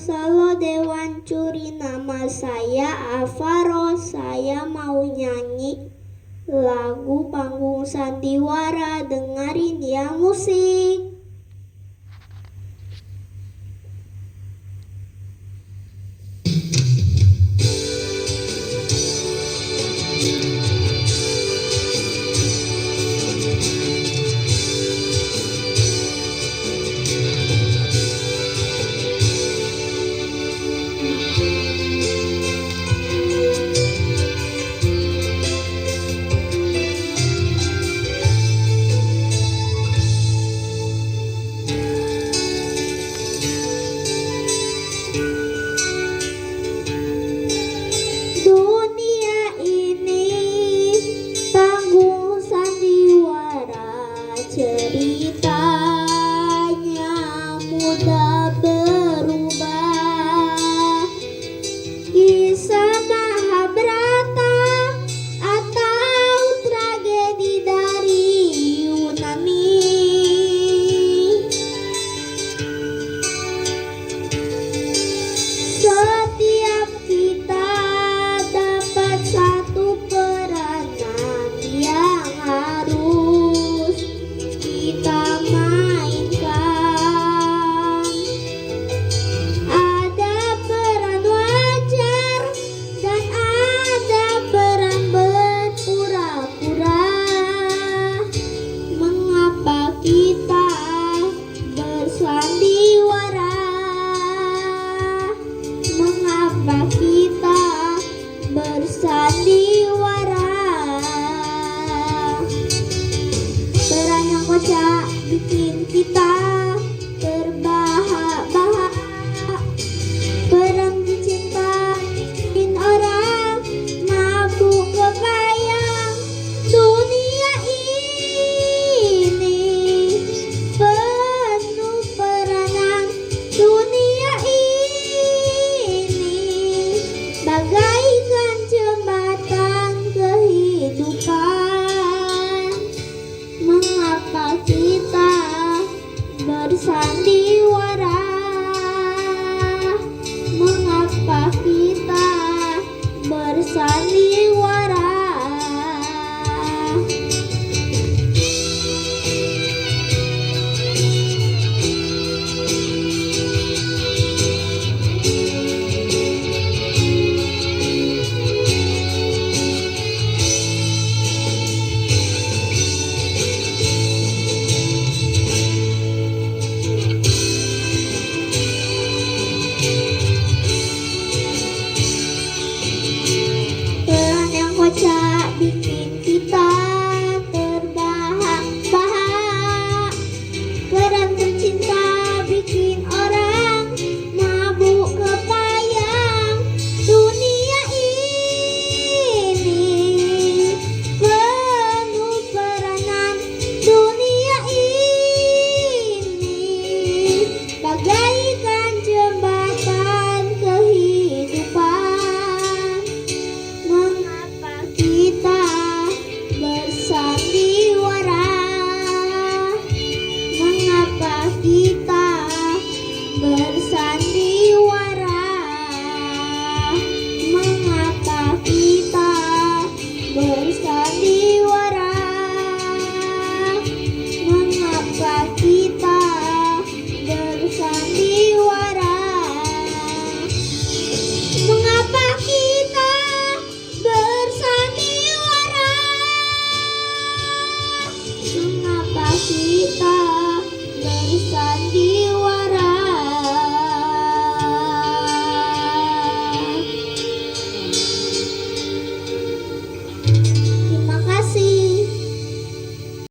Salo Dewan Curi, nama saya Alvaro. Saya mau nyanyi lagu panggung sandiwara. Dengerin ya musik. Dunia ini panggung sandiwara, ceritanya mudah berubah. Kisah Mahabharata atau tragedi dari Yunani. Setiap kita dapat satu peranan yang harus kita mainkan. Ada peran wajar dan ada peran berpura-pura. Mengapa kita bersandiwara? Mengapa kita bersandiwara? Peran yang kocak bikin kita terbahak-bahak. Peran cinta bikin orang mabuk kebayang. Dunia ini penuh peranan. Dunia ini bagaikan jembatan kehidupan. Mengapa kita bersandiwara? Mengapa kita bersandiwara? Peran yang kocak bikin kita terbahak-bahak. Peran tercinta bikin orang mabuk kepayang. Dunia ini penuh peranan. Dunia ini bagaikan jembatan kehidupan. Mengapa kita bersandiwara? Mengapa kita bersandiwara? Mengapa kita bersandiwara? Mengapa kita bersandiwara? Mengapa kita bersandiwara? Mengapa kita bersandiwara?